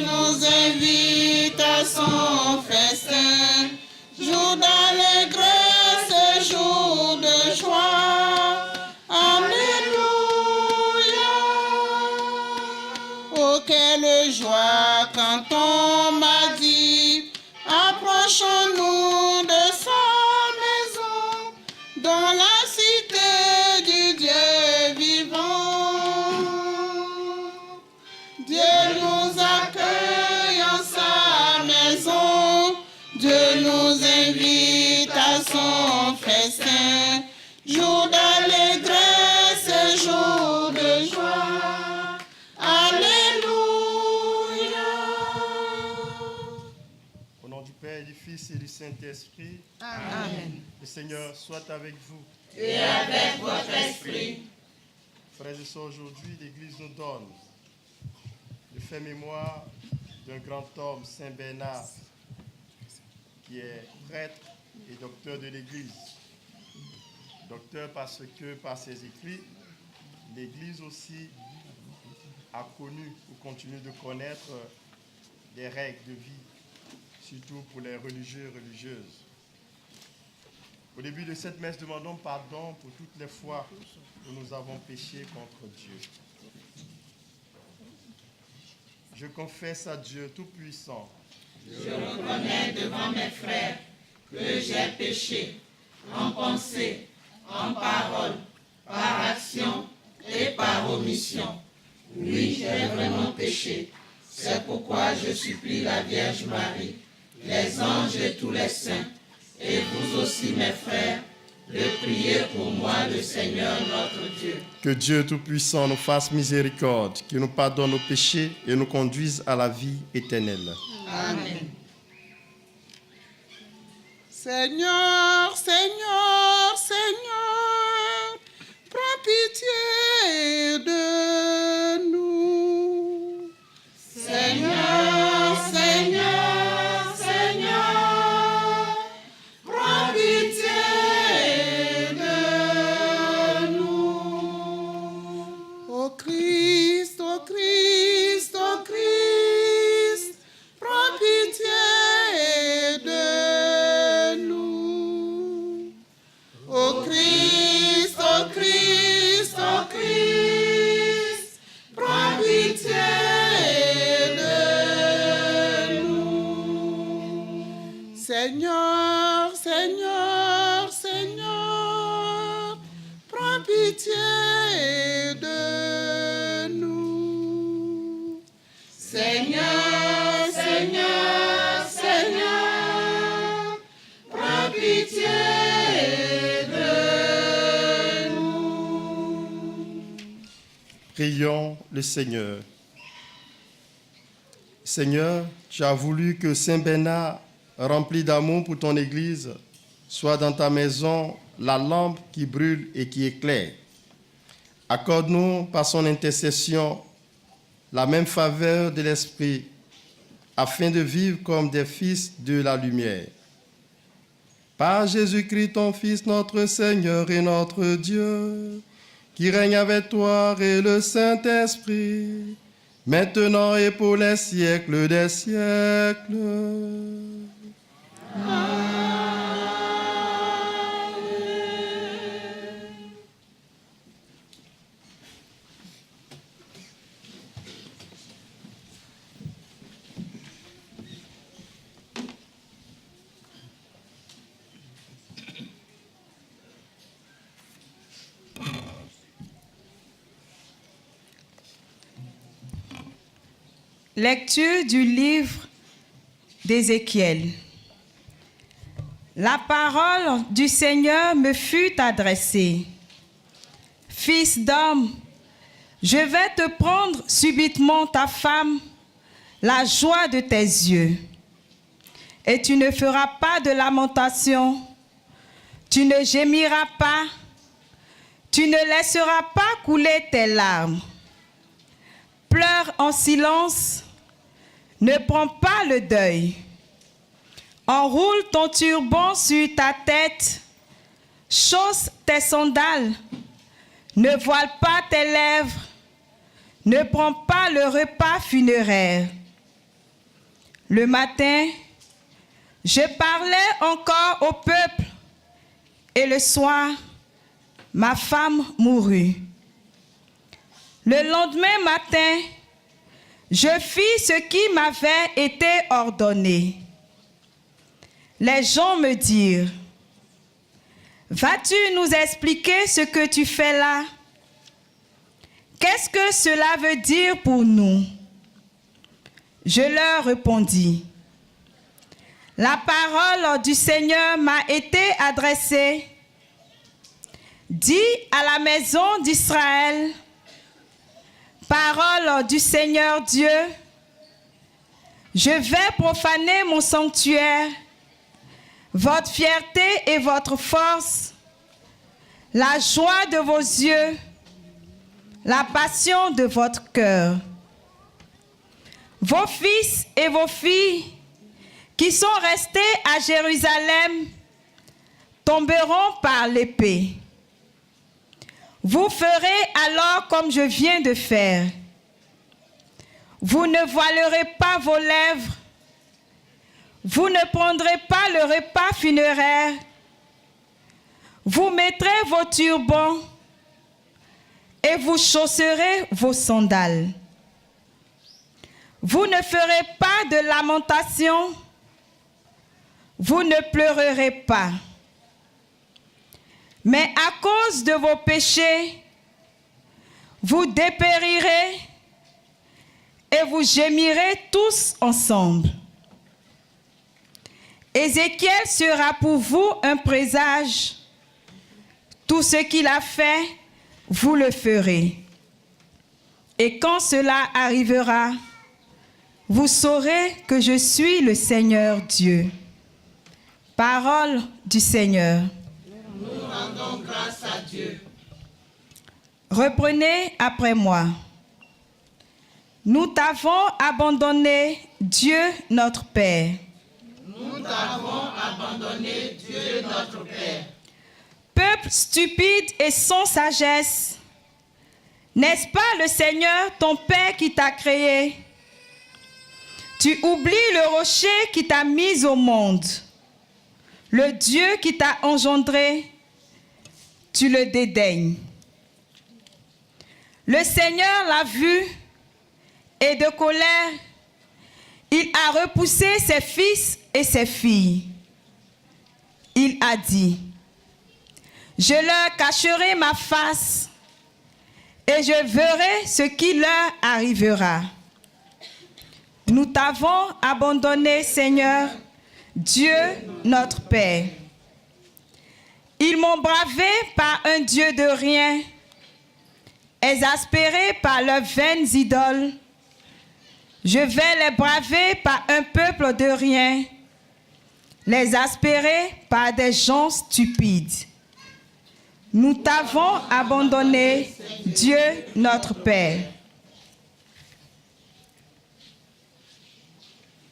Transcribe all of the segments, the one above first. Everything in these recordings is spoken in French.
nous invite à son festin, jour d'allégresse, jour de joie. Alléluia. Oh, quelle joie quand on m'a dit, approchons-nous de sa maison, dans la cité du Dieu vivant. Dieu nous accueille en sa maison, Dieu nous invite à son festin, jour d'allégresse, jour de joie. Alléluia. Au nom du Père, du Fils et du Saint-Esprit, Amen. le Seigneur soit avec vous. Et avec votre esprit. Frères et sœurs, aujourd'hui, l'Église nous donne de faire mémoire d'un grand homme, Saint Bernard, qui est prêtre et docteur de l'Église. Docteur parce que par ses écrits, l'Église aussi a connu ou continue de connaître des règles de vie, surtout pour les religieux et religieuses. Au début de cette messe, demandons pardon pour toutes les fois où nous avons péché contre Dieu. Je confesse à Dieu Tout-Puissant. Je reconnais devant mes frères que j'ai péché en pensée, en parole, par action et par omission. Oui, j'ai vraiment péché. C'est pourquoi je supplie la Vierge Marie, les anges et tous les saints, et vous aussi mes frères, de prier pour moi le Seigneur notre Dieu. Que Dieu Tout-Puissant nous fasse miséricorde, qu'il nous pardonne nos péchés et nous conduise à la vie éternelle. Amen. Seigneur, Seigneur, Seigneur, prends pitié de nous. Seigneur, Seigneur, Seigneur, prends pitié de nous. Ô Christ, ô Christ, ô Christ, prends pitié de nous. Ô Christ, ô Christ, ô Christ, prends pitié de nous. Seigneur, Seigneur, Seigneur, prends pitié de nous. Seigneur, Seigneur, Seigneur, prends pitié de nous. Prions le Seigneur. Seigneur, tu as voulu que Saint Bernard, rempli d'amour pour ton Église, soit dans ta maison la lampe qui brûle et qui éclaire. Accorde-nous par son intercession la même faveur de l'Esprit, afin de vivre comme des fils de la lumière. Par Jésus-Christ, ton Fils, notre Seigneur et notre Dieu, qui règne avec toi et le Saint-Esprit, maintenant et pour les siècles des siècles. Lecture du livre d'Ézéchiel. La parole du Seigneur me fut adressée. Fils d'homme, je vais te prendre subitement ta femme, la joie de tes yeux. Et tu ne feras pas de lamentation, tu ne gémiras pas, tu ne laisseras pas couler tes larmes. Pleure en silence, ne prends pas le deuil. Enroule ton turban sur ta tête, chausse tes sandales, ne voile pas tes lèvres, ne prends pas le repas funéraire. Le matin, je parlais encore au peuple, et le soir, ma femme mourut. Le lendemain matin, je fis ce qui m'avait été ordonné. Les gens me dirent, « Vas-tu nous expliquer ce que tu fais là? Qu'est-ce que cela veut dire pour nous? » Je leur répondis, « La parole du Seigneur m'a été adressée. Dis à la maison d'Israël, parole du Seigneur Dieu, je vais profaner mon sanctuaire, votre fierté et votre force, la joie de vos yeux, la passion de votre cœur. Vos fils et vos filles qui sont restés à Jérusalem tomberont par l'épée. Vous ferez alors comme je viens de faire. Vous ne voilerez pas vos lèvres. Vous ne prendrez pas le repas funéraire. Vous mettrez vos turbans et vous chausserez vos sandales. Vous ne ferez pas de lamentation. Vous ne pleurerez pas. Mais à cause de vos péchés, vous dépérirez et vous gémirez tous ensemble. Ézéchiel sera pour vous un présage. Tout ce qu'il a fait, vous le ferez. Et quand cela arrivera, vous saurez que je suis le Seigneur Dieu. Parole du Seigneur. Nous rendons grâce à Dieu. Reprenez après moi. Nous t'avons abandonné, Dieu notre Père. Nous t'avons abandonné, Dieu notre Père. Peuple stupide et sans sagesse, n'est-ce pas le Seigneur ton Père qui t'a créé? Tu oublies le rocher qui t'a mis au monde, le Dieu qui t'a engendré, tu le dédaignes. Le Seigneur l'a vu et de colère, il a repoussé ses fils et ses filles. Il a dit, je leur cacherai ma face et je verrai ce qui leur arrivera. Nous t'avons abandonné, Seigneur, Dieu notre Père. Ils m'ont bravé par un Dieu de rien, exaspérés par leurs vaines idoles. Je vais les braver par un peuple de rien, les exaspérer par des gens stupides. Nous t'avons abandonné, Dieu notre Père.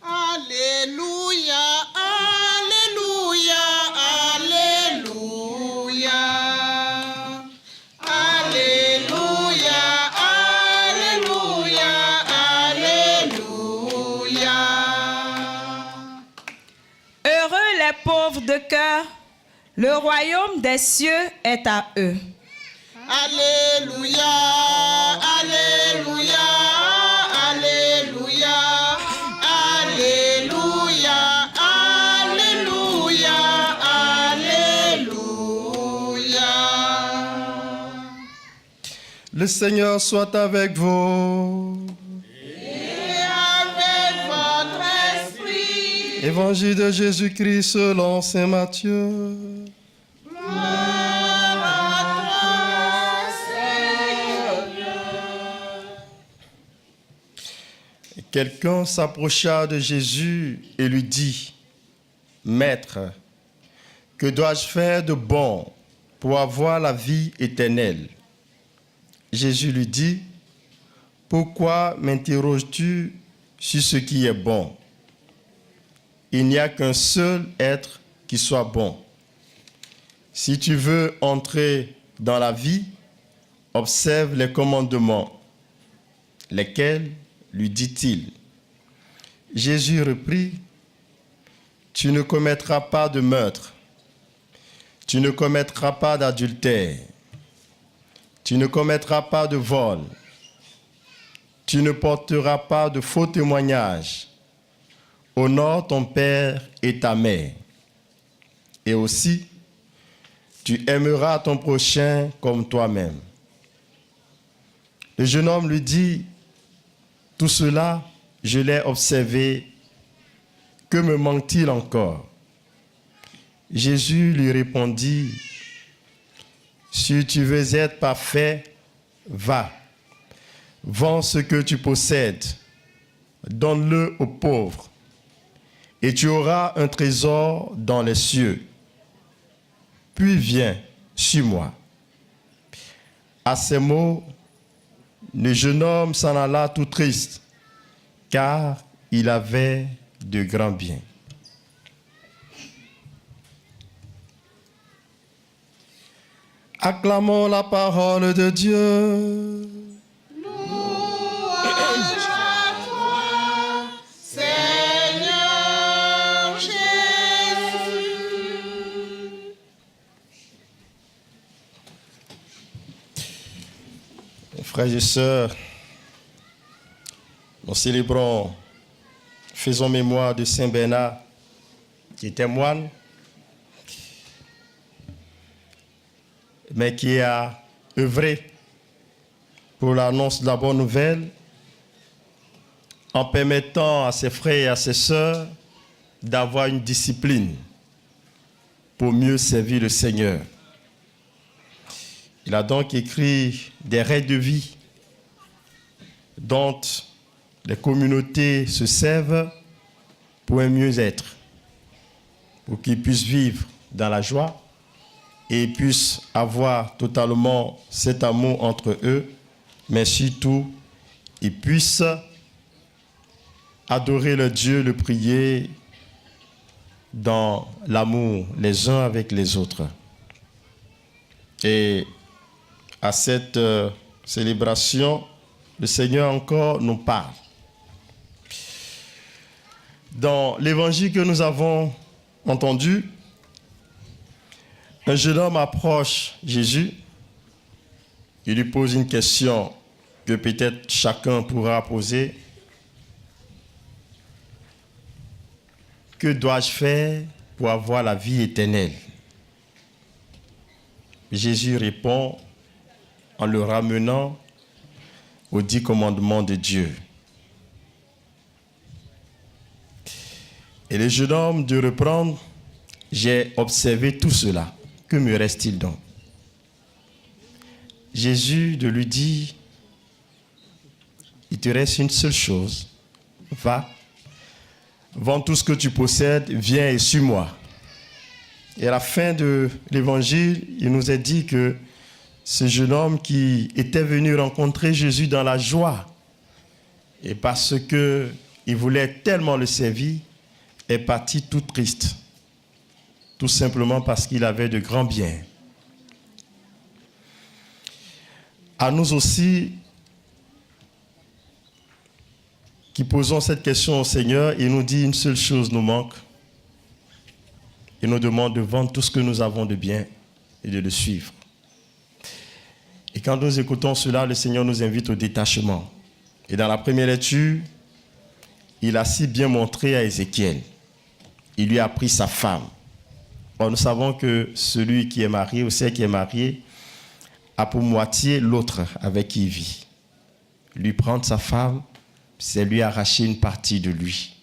Alléluia, Alléluia, Alléluia. Alléluia, Alléluia, Alléluia. Heureux les pauvres de cœur, le royaume des cieux est à eux. Alléluia, Alléluia, Alléluia. Alléluia, Alléluia, Alléluia. Le Seigneur soit avec vous. Et avec votre esprit. Évangile de Jésus-Christ selon saint Matthieu. Gloire à toi, Seigneur. Quelqu'un s'approcha de Jésus et lui dit, « Maître, que dois-je faire de bon pour avoir la vie éternelle ?» Jésus lui dit, « Pourquoi m'interroges-tu sur ce qui est bon? Il n'y a qu'un seul être qui soit bon. Si tu veux entrer dans la vie, observe les commandements. Lesquels, lui dit-il. Jésus reprit, « Tu ne commettras pas de meurtre, tu ne commettras pas d'adultère, tu ne commettras pas de vol, tu ne porteras pas de faux témoignages, honore ton père et ta mère, et aussi, tu aimeras ton prochain comme toi-même. » Le jeune homme lui dit, « Tout cela, je l'ai observé. Que me manque-t-il encore ?» Jésus lui répondit, « Si tu veux être parfait, va, vends ce que tu possèdes, donne-le aux pauvres, et tu auras un trésor dans les cieux. Puis viens, suis-moi. » À ces mots, le jeune homme s'en alla tout triste, car il avait de grands biens. Acclamons la parole de Dieu. Louange à toi, Seigneur Jésus. Frères et sœurs, nous célébrons, faisons mémoire de Saint Bernard, qui était moine, mais qui a œuvré pour l'annonce de la bonne nouvelle en permettant à ses frères et à ses sœurs d'avoir une discipline pour mieux servir le Seigneur. Il a donc écrit des règles de vie dont les communautés se servent pour un mieux-être, pour qu'ils puissent vivre dans la joie et puissent avoir totalement cet amour entre eux, mais surtout, ils puissent adorer le Dieu, le prier dans l'amour les uns avec les autres. Et à cette célébration, le Seigneur encore nous parle. Dans l'évangile que nous avons entendu, un jeune homme approche Jésus. Il lui pose une question que peut-être chacun pourra poser. Que dois-je faire pour avoir la vie éternelle? Jésus répond en le ramenant aux 10 commandements de Dieu. Et le jeune homme de reprendre, j'ai observé tout cela. Que me reste-t-il donc? Jésus de lui dire, il te reste une seule chose. Va, vends tout ce que tu possèdes, viens et suis-moi. Et à la fin de l'évangile, il nous est dit que ce jeune homme qui était venu rencontrer Jésus dans la joie, et parce qu'il voulait tellement le servir, est parti tout triste. Tout simplement parce qu'il avait de grands biens. À nous aussi, qui posons cette question au Seigneur, il nous dit une seule chose nous manque. Il nous demande de vendre tout ce que nous avons de bien et de le suivre. Et quand nous écoutons cela, le Seigneur nous invite au détachement. Et dans la première lecture, il a si bien montré à Ézéchiel. Il lui a pris sa femme. Or, nous savons que celui qui est marié ou celle qui est mariée a pour moitié l'autre avec qui il vit. Lui prendre sa femme, c'est lui arracher une partie de lui.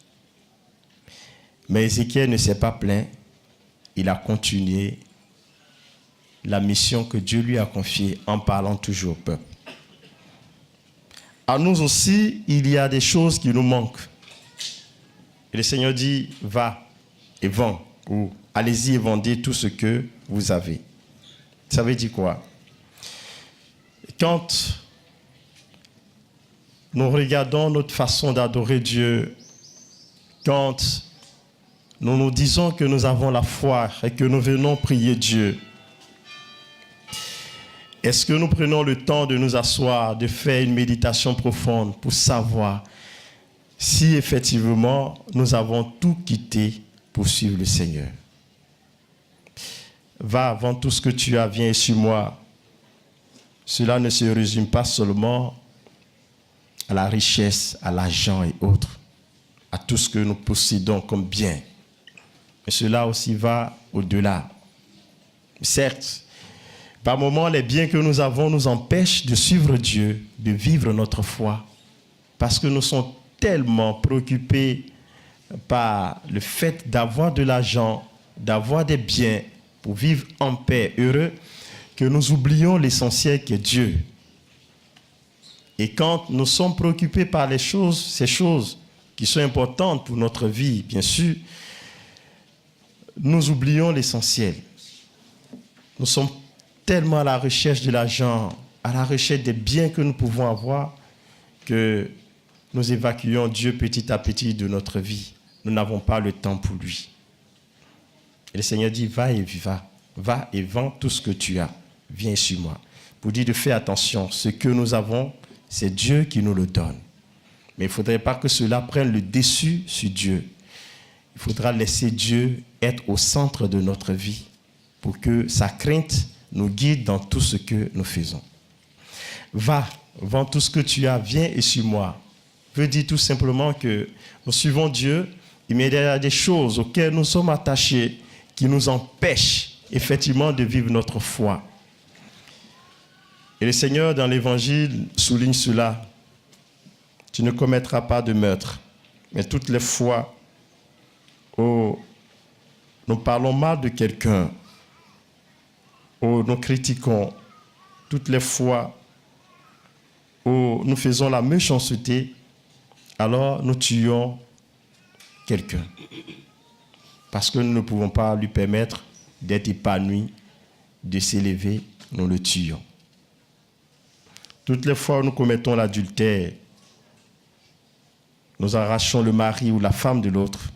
Mais Ézéchiel ne s'est pas plaint. Il a continué la mission que Dieu lui a confiée en parlant toujours au peuple. À nous aussi, il y a des choses qui nous manquent. Et le Seigneur dit, va et vends, ou allez-y et vendez tout ce que vous avez. Ça veut dire quoi? Quand nous regardons notre façon d'adorer Dieu, quand nous nous disons que nous avons la foi et que nous venons prier Dieu, est-ce que nous prenons le temps de nous asseoir, de faire une méditation profonde pour savoir si effectivement nous avons tout quitté pour suivre le Seigneur. Va, vends tout ce que tu as, viens et suis-moi. Cela ne se résume pas seulement à la richesse, à l'argent et autres, à tout ce que nous possédons comme bien. Mais cela aussi va au-delà. Certes, par moments, les biens que nous avons nous empêchent de suivre Dieu, de vivre notre foi, parce que nous sommes tellement préoccupés par le fait d'avoir de l'argent, d'avoir des biens pour vivre en paix, heureux, que nous oublions l'essentiel qui est Dieu. Et quand nous sommes préoccupés par ces choses qui sont importantes pour notre vie, bien sûr, nous oublions l'essentiel. Nous sommes tellement à la recherche de l'argent, à la recherche des biens que nous pouvons avoir, que nous évacuons Dieu petit à petit de notre vie. Nous n'avons pas le temps pour lui. Et le Seigneur dit, va et vends tout ce que tu as. Viens sur moi. Pour dire de faire attention, ce que nous avons, c'est Dieu qui nous le donne. Mais il ne faudrait pas que cela prenne le dessus sur Dieu. Il faudra laisser Dieu être au centre de notre vie pour que sa crainte nous guide dans tout ce que nous faisons. Va, vends tout ce que tu as, viens et suis-moi. Veut dire tout simplement que nous suivons Dieu, mais il y a des choses auxquelles nous sommes attachés qui nous empêchent effectivement de vivre notre foi. Et le Seigneur, dans l'Évangile, souligne cela. Tu ne commettras pas de meurtre. Mais toutes les fois où nous parlons mal de quelqu'un, où nous critiquons, toutes les fois où nous faisons la méchanceté, alors nous tuons quelqu'un. Parce que nous ne pouvons pas lui permettre d'être épanoui, de s'élever, nous le tuons. Toutes les fois où nous commettons l'adultère, nous arrachons le mari ou la femme de l'autre,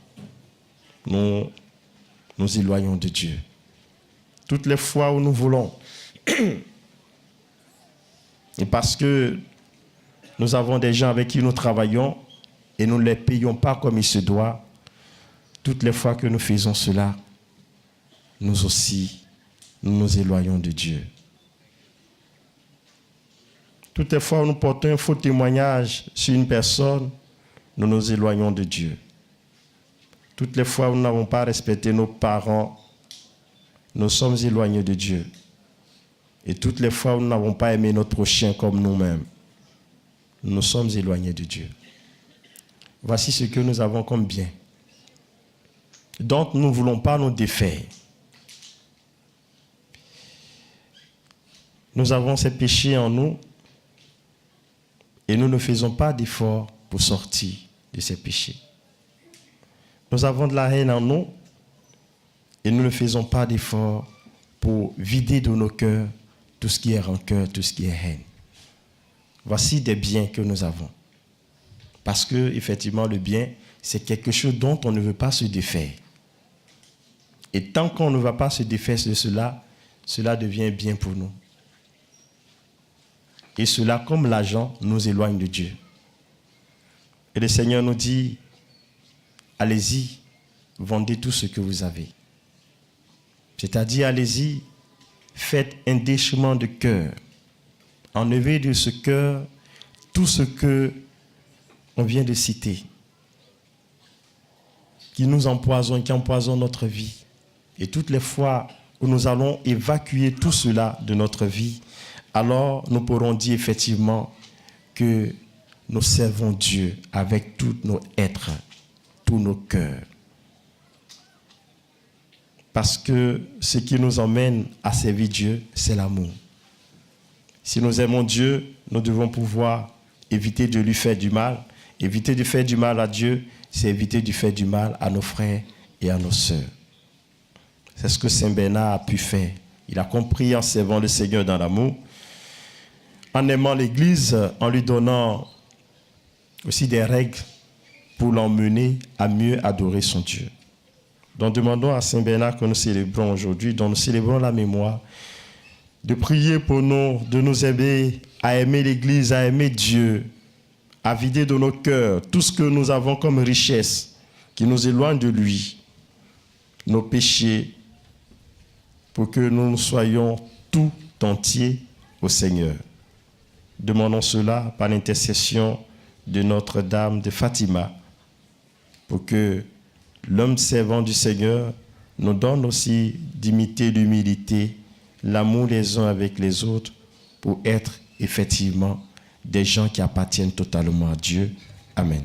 nous nous éloignons de Dieu. Toutes les fois où nous volons, et parce que nous avons des gens avec qui nous travaillons et nous ne les payons pas comme il se doit, toutes les fois que nous faisons cela, nous aussi, nous nous éloignons de Dieu. Toutes les fois où nous portons un faux témoignage sur une personne, nous nous éloignons de Dieu. Toutes les fois où nous n'avons pas respecté nos parents, nous sommes éloignés de Dieu. Et toutes les fois où nous n'avons pas aimé notre prochain comme nous-mêmes, nous sommes éloignés de Dieu. Voici ce que nous avons comme bien. Donc nous ne voulons pas nous défaire. Nous avons ces péchés en nous et nous ne faisons pas d'efforts pour sortir de ces péchés. Nous avons de la haine en nous et nous ne faisons pas d'efforts pour vider de nos cœurs tout ce qui est rancœur, tout ce qui est haine. Voici des biens que nous avons. Parce que, effectivement, le bien, c'est quelque chose dont on ne veut pas se défaire. Et tant qu'on ne va pas se défaire de cela, cela devient bien pour nous. Et cela, comme l'argent, nous éloigne de Dieu. Et le Seigneur nous dit, allez-y, vendez tout ce que vous avez. C'est-à-dire, allez-y, faites un déchirement de cœur. Enlevez de ce cœur tout ce que on vient de citer, qui nous empoisonne, qui empoisonne notre vie. Et toutes les fois où nous allons évacuer tout cela de notre vie, alors nous pourrons dire effectivement que nous servons Dieu avec tous nos êtres, tous nos cœurs. Parce que ce qui nous emmène à servir Dieu, c'est l'amour. Si nous aimons Dieu, nous devons pouvoir éviter de lui faire du mal. Éviter de faire du mal à Dieu, c'est éviter de faire du mal à nos frères et à nos sœurs. C'est ce que Saint Bernard a pu faire. Il a compris en servant le Seigneur dans l'amour, en aimant l'Église, en lui donnant aussi des règles pour l'emmener à mieux adorer son Dieu. Donc demandons à Saint Bernard que nous célébrons aujourd'hui, dont nous célébrons la mémoire, de prier pour nous, de nous aider à aimer l'Église, à aimer Dieu, à vider de nos cœurs tout ce que nous avons comme richesse qui nous éloigne de lui, nos péchés, pour que nous soyons tout entiers au Seigneur. Demandons cela par l'intercession de Notre-Dame de Fatima, pour que l'homme servant du Seigneur nous donne aussi d'imiter l'humilité, l'amour les uns avec les autres, pour être effectivement des gens qui appartiennent totalement à Dieu. Amen.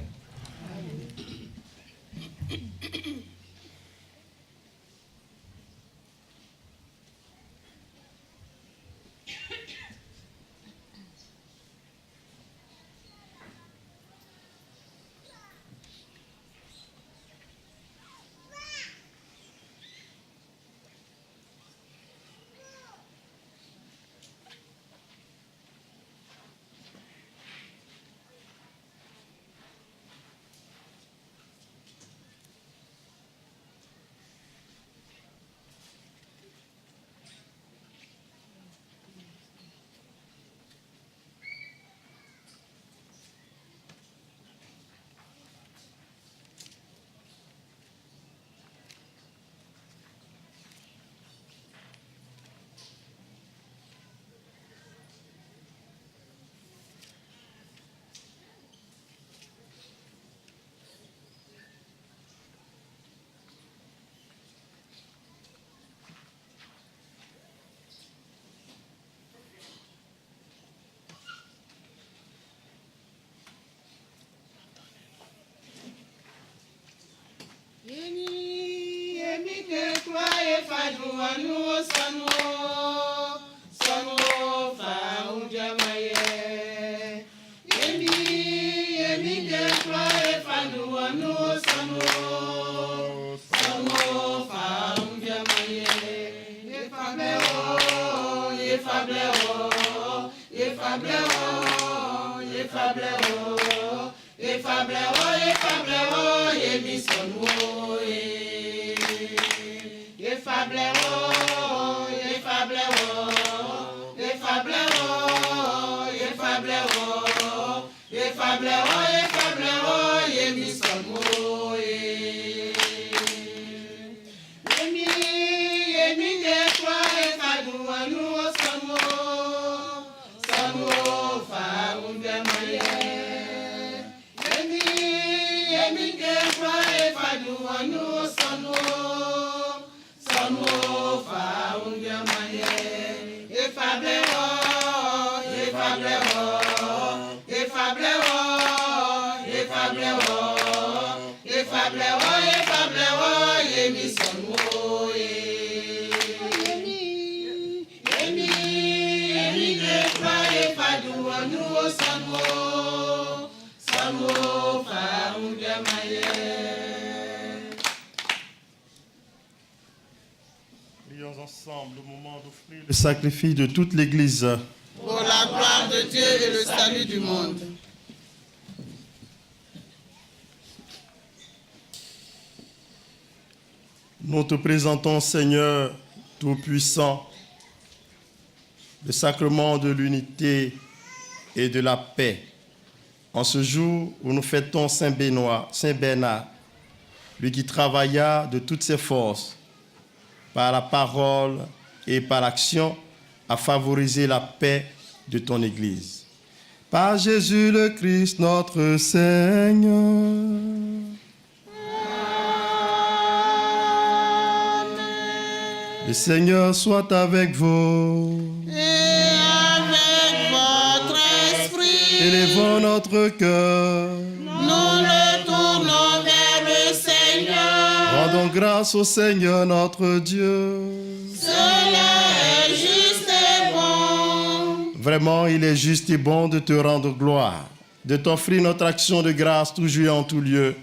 Prions ensemble au moment d'offrir le sacrifice de toute l'Église. Pour la gloire de Dieu et le salut du monde. Nous te présentons, Seigneur Tout-Puissant, le sacrement de l'unité et de la paix. En ce jour où nous fêtons Saint Bernard, lui qui travailla de toutes ses forces, par la parole et par l'action, à favoriser la paix de ton Église. Par Jésus le Christ, notre Seigneur. Le Seigneur soit avec vous. Et avec votre esprit. Élevons notre cœur. Nous le tournons vers le Seigneur. Rendons grâce au Seigneur notre Dieu. Cela est juste et bon. Vraiment, il est juste et bon de te rendre gloire, de t'offrir notre action de grâce toujours et en tout lieu.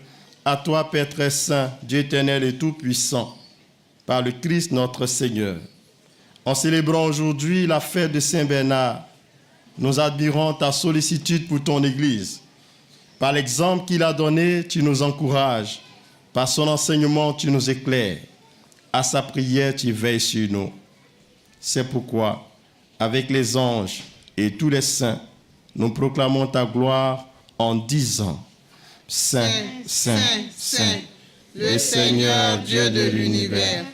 À toi, Père très saint, Dieu éternel et tout-puissant, par le Christ notre Seigneur. En célébrant aujourd'hui la fête de Saint Bernard, nous admirons ta sollicitude pour ton Église. Par l'exemple qu'il a donné, tu nous encourages. Par son enseignement, tu nous éclaires. À sa prière, tu veilles sur nous. C'est pourquoi, avec les anges et tous les saints, nous proclamons ta gloire en disant, Saint, Saint, Saint, le Seigneur Dieu de l'univers,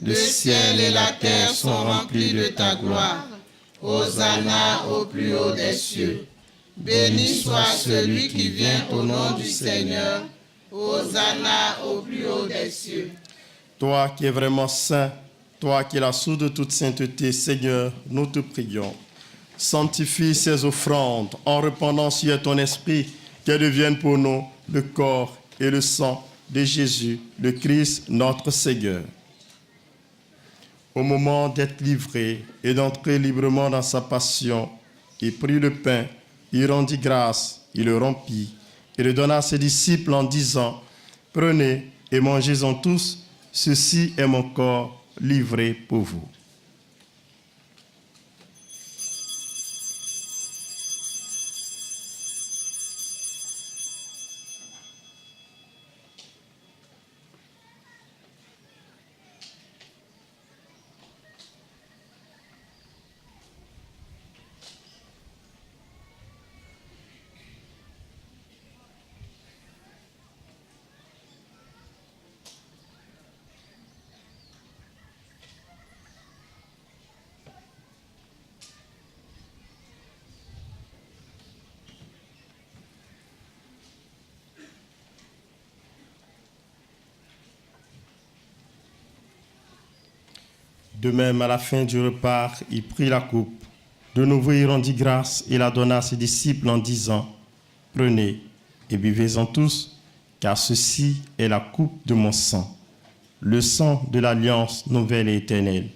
le ciel et la terre sont remplis de ta gloire. Hosanna au plus haut des cieux. Béni soit celui qui vient au nom du Seigneur. Hosanna au plus haut des cieux. Toi qui es vraiment saint, toi qui es la source de toute sainteté, Seigneur, nous te prions. Sanctifie ces offrandes en répandant sur ton esprit qu'elles deviennent pour nous le corps et le sang de Jésus, le Christ, notre Seigneur. Au moment d'être livré et d'entrer librement dans sa passion, il prit le pain, il rendit grâce, il le rompit et le donna à ses disciples en disant, « Prenez et mangez-en tous, ceci est mon corps livré pour vous. » De même, à la fin du repas, il prit la coupe. De nouveau, il rendit grâce et la donna à ses disciples en disant, « Prenez et buvez-en tous, car ceci est la coupe de mon sang, le sang de l'alliance nouvelle et éternelle,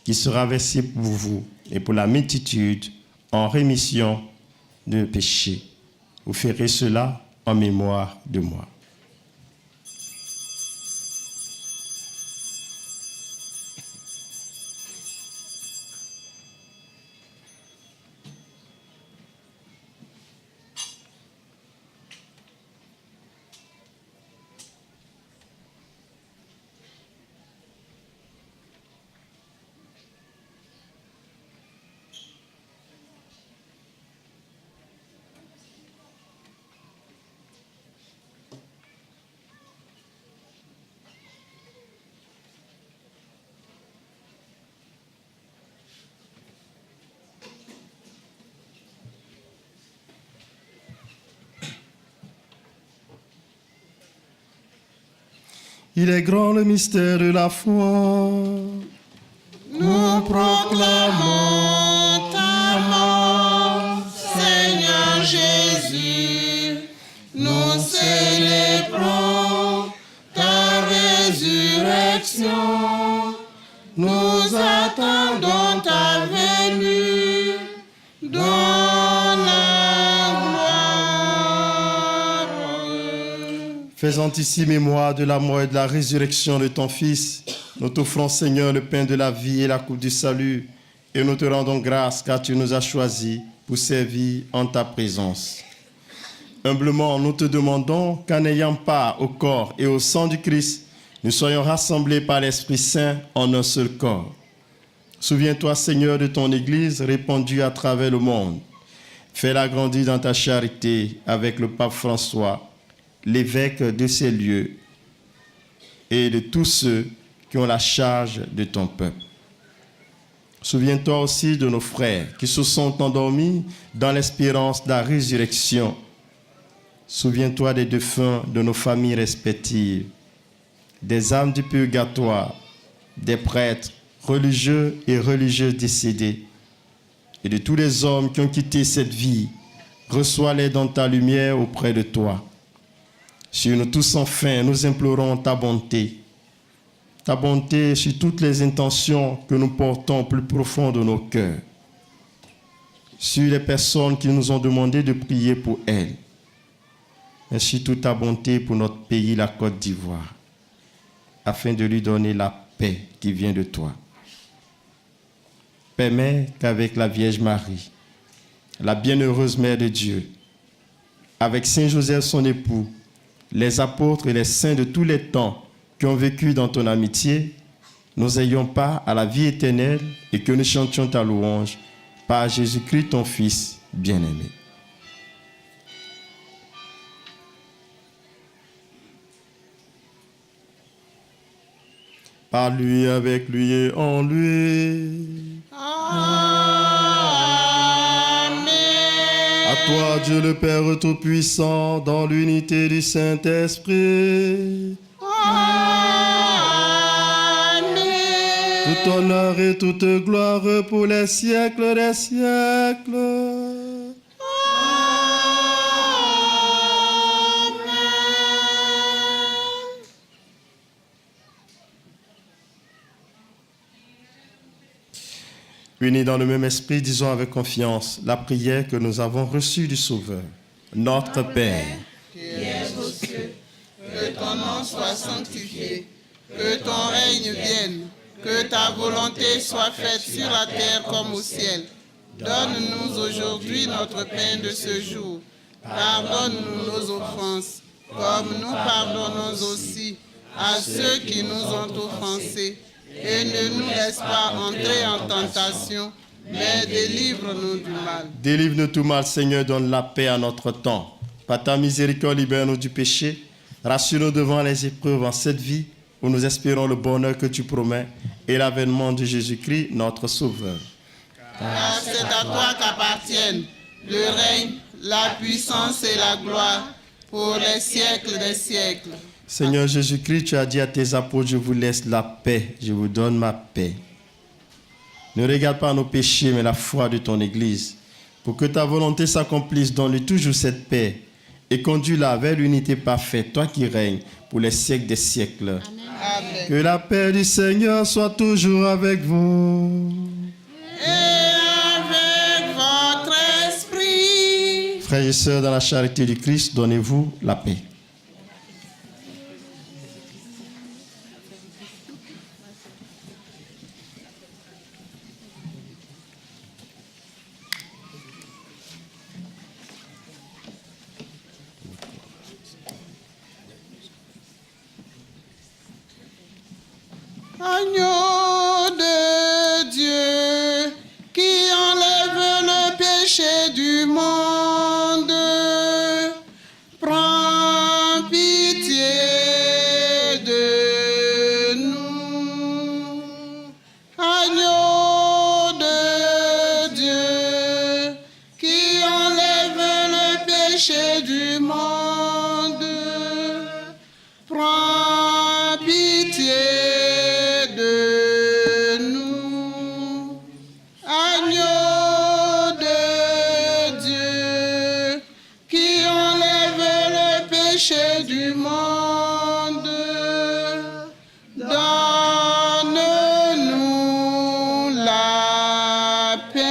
qui sera versé pour vous et pour la multitude en rémission de péchés. Vous ferez cela en mémoire de moi. » Il est grand le mystère de la foi. Nous proclamons ta mort, Seigneur Jésus. Nous célébrons ta résurrection. Nous attendons ta venue dans la gloire. Faisant ici mémoire de la mort et de la résurrection de ton Fils, nous t'offrons, Seigneur, le pain de la vie et la coupe du salut, et nous te rendons grâce car tu nous as choisis pour servir en ta présence. Humblement, nous te demandons qu'en ayant part au corps et au sang du Christ, nous soyons rassemblés par l'Esprit Saint en un seul corps. Souviens-toi, Seigneur, de ton Église répandue à travers le monde. Fais-la grandir dans ta charité avec le pape François, l'évêque de ces lieux, et de tous ceux qui ont la charge de ton peuple. Souviens-toi aussi de nos frères qui se sont endormis dans l'espérance de la résurrection. Souviens-toi des défunts de nos familles respectives, des âmes du purgatoire, des prêtres, religieux et religieuses décédés, et de tous les hommes qui ont quitté cette vie. Reçois-les dans ta lumière auprès de toi. Sur nous tous, enfin, nous implorons ta bonté sur toutes les intentions que nous portons au plus profond de nos cœurs, sur les personnes qui nous ont demandé de prier pour elles, et sur toute ta bonté pour notre pays, la Côte d'Ivoire, afin de lui donner la paix qui vient de toi. Permets qu'avec la Vierge Marie, la bienheureuse Mère de Dieu, avec Saint Joseph son époux, les apôtres et les saints de tous les temps qui ont vécu dans ton amitié, nous ayons part à la vie éternelle et que nous chantions ta louange par Jésus-Christ, ton Fils bien-aimé. par lui, avec lui et en lui. Amen. À toi, Dieu le Père Tout-Puissant, dans l'unité du Saint-Esprit, Amen. tout honneur et toute gloire pour les siècles des siècles. Unis dans le même esprit, disons avec confiance la prière que nous avons reçue du Sauveur. Notre Père, Qui es aux cieux, que ton nom soit sanctifié, que ton règne vienne, que ta volonté soit faite sur la terre comme au ciel. Donne-nous aujourd'hui notre pain de ce jour. Pardonne-nous nos offenses, comme nous pardonnons aussi à ceux qui nous ont offensés. Et ne nous laisse pas entrer en tentation, mais délivre-nous du mal. délivre-nous tout mal, Seigneur, donne la paix à notre temps. Par ta miséricorde, libère-nous du péché. Rassure-nous devant les épreuves en cette vie, où nous espérons le bonheur que tu promets et l'avènement de Jésus-Christ, notre Sauveur. Car c'est à toi qu'appartiennent le règne, la puissance et la gloire pour les siècles des siècles. Seigneur Jésus-Christ, tu as dit à tes apôtres, je vous laisse la paix, je vous donne ma paix. Ne regarde pas nos péchés, mais la foi de ton Église. Pour que ta volonté s'accomplisse, donne-lui toujours cette paix et conduis-la vers l'unité parfaite, toi qui règnes pour les siècles des siècles. Amen. Que la paix du Seigneur soit toujours avec vous. Et avec votre esprit. Frères et sœurs, dans la charité du Christ, donnez-vous la paix. Agneau de Dieu, qui enlève le péché du monde, prends pitié de nous. Agneau de Dieu, qui enlève le péché du monde, prends pitié de nous. Agneau de Dieu, qui enlève le péché du monde, donne-nous la paix.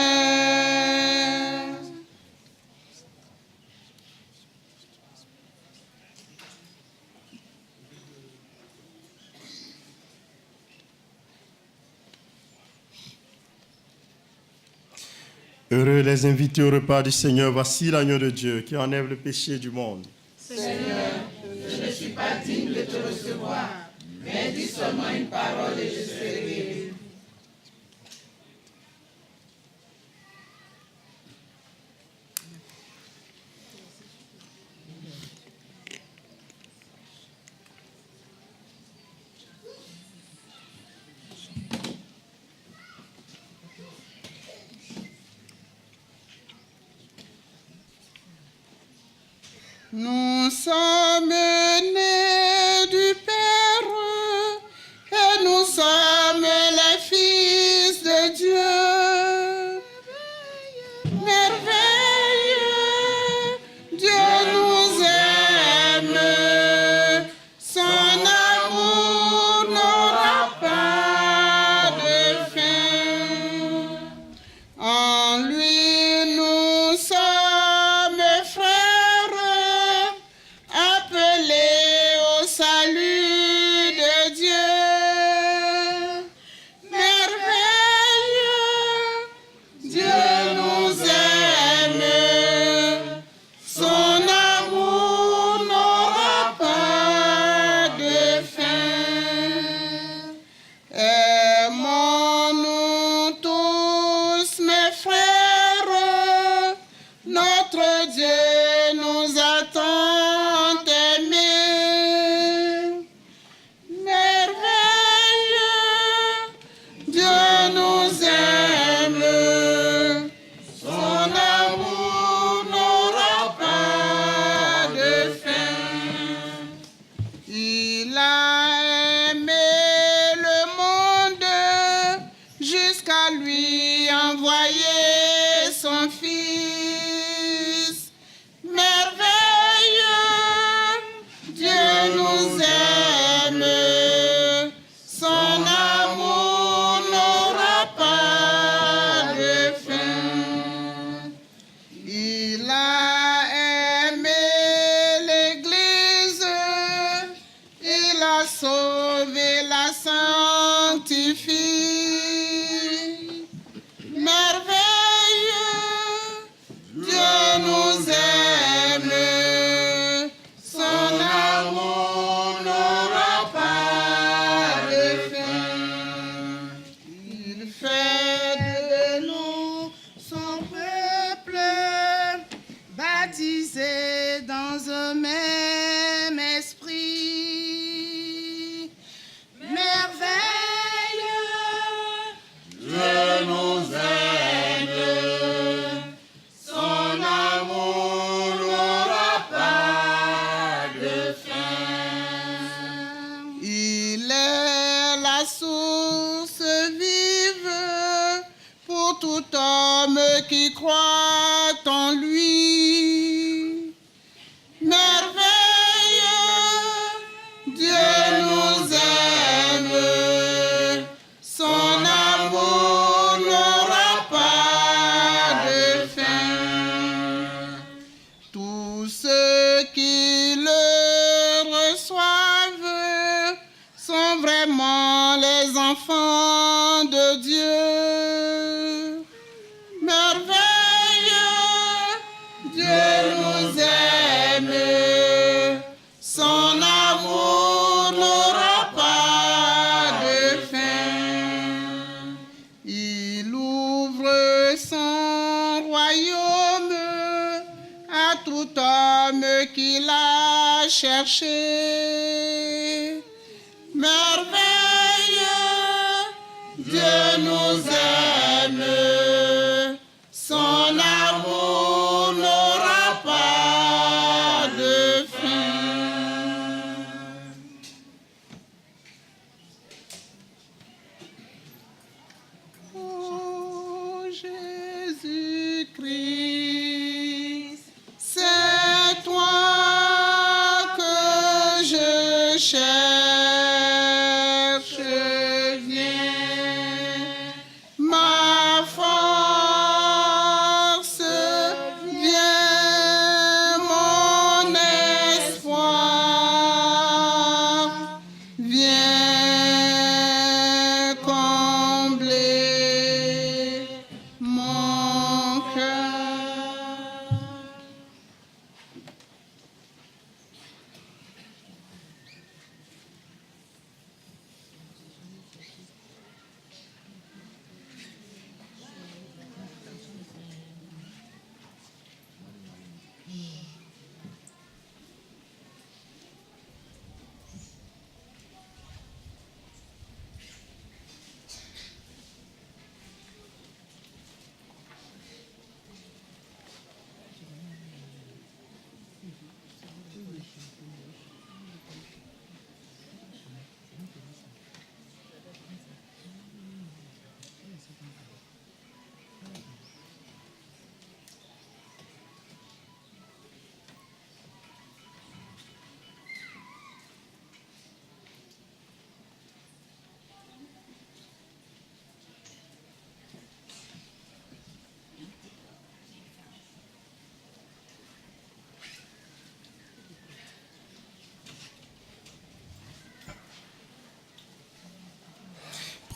Heureux les invités au repas du Seigneur, voici l'agneau de Dieu qui enlève le péché du monde. Seigneur, je ne suis pas digne de te recevoir, mais dis seulement une parole et je serai guéri. Nous sommes nés du Père et nous sommes les fils de Dieu. Merveilleux, Dieu nous aime, son amour n'aura pas de fin. En lui nous sommes frères, nous aime, son amour n'aura pas de fin. Il a aimé l'Église, il a sauvé, la sanctifie. Merveilleux, Dieu nous aime, son amour n'aura pas de fin. Il fait de nous son peuple, baptisé dans un même esprit. Merveilleux, Dieu nous aime, son amour n'aura pas de fin. Il est la source vive pour tout homme qui croit en lui. Merveilleux, Dieu nous aime, son amour n'aura pas de fin. Tous ceux qui le reçoivent sont vraiment les enfants de Dieu. Merveilleux, Dieu nous aime, son amour n'aura pas de fin. Il ouvre son royaume à tout homme qui l'a cherché. Merveilleux, Dieu nous aime, son amour n'aura pas de fin. Oh Jésus-Christ, c'est toi que je cherche, viens, ma force, viens, mon espoir, viens combler mon cœur.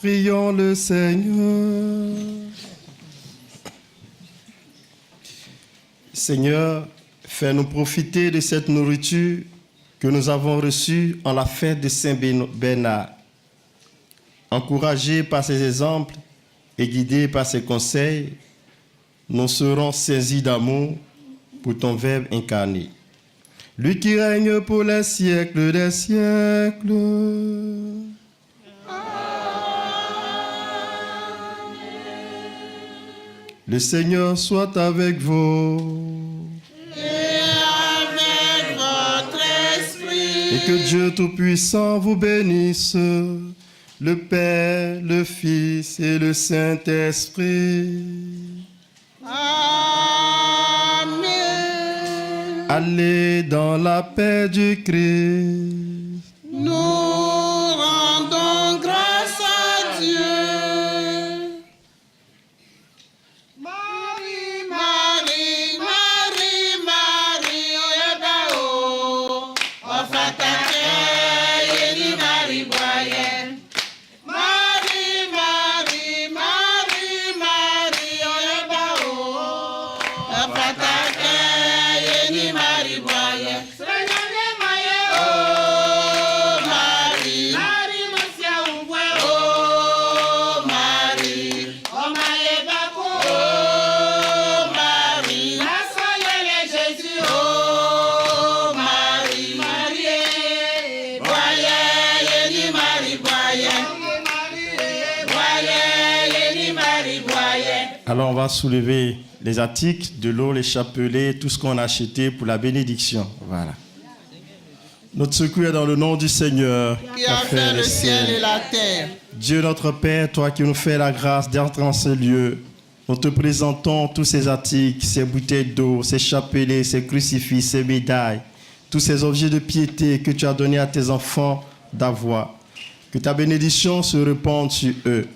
Prions le Seigneur. Seigneur, fais-nous profiter de cette nourriture que nous avons reçue en la fête de Saint Bernard. Encouragés par ses exemples et guidés par ses conseils, nous serons saisis d'amour pour ton Verbe incarné. Lui qui règne pour les siècles des siècles. Le Seigneur soit avec vous. Et avec votre esprit. Et que Dieu Tout-Puissant vous bénisse, le Père, le Fils et le Saint-Esprit. Amen. Allez dans la paix du Christ. Nous rendons grâce à Dieu. Marie, Marie, Marie, Marie, oyabao, ofatake, yeni Marie boye. Marie, Marie, Marie, Marie, oyabao, ofatake, yeni Marie boye. Sanyane maye, oh Marie, Marie masia ubwe, oh Marie, oh maye bako, oh Marie, nasoyele Jésus, oh Marie, Marie, boye, yeni Marie boye, boye, yeni Marie boye. Alors on va soulever les attiques, de l'eau, les chapelets, tout ce qu'on a acheté pour la bénédiction. Voilà. Notre secours est dans le nom du Seigneur Qui a fait le ciel et la terre. Dieu notre Père, toi qui nous fais la grâce d'entrer en ce lieu, nous te présentons tous ces attiques, ces bouteilles d'eau, ces chapelets, ces crucifix, ces médailles, tous ces objets de piété que tu as donnés à tes enfants d'avoir. Que ta bénédiction se répande sur eux,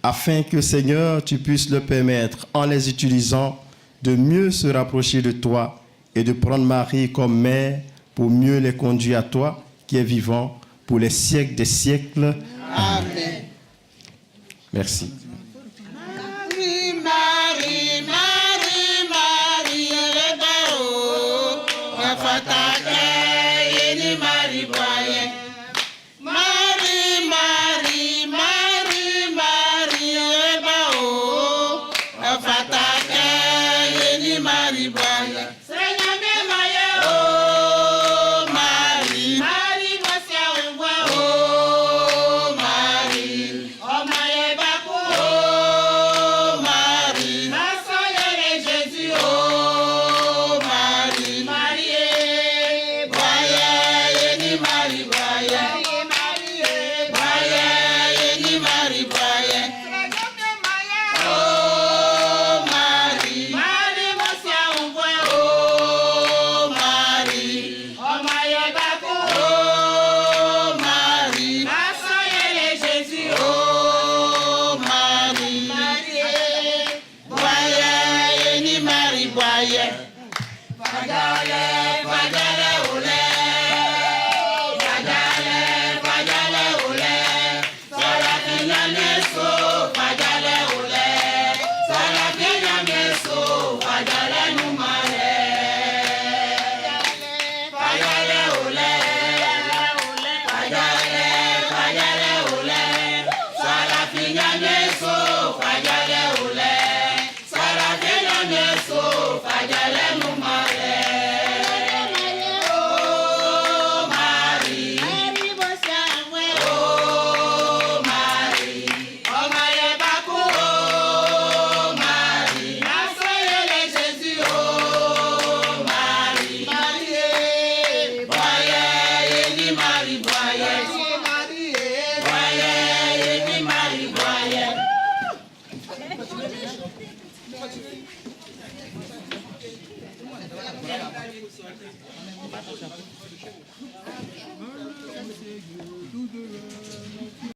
afin que, Seigneur, tu puisses le permettre, en les utilisant, de mieux se rapprocher de toi et de prendre Marie comme mère pour mieux les conduire à toi, qui es vivant, pour les siècles des siècles. Amen. Merci.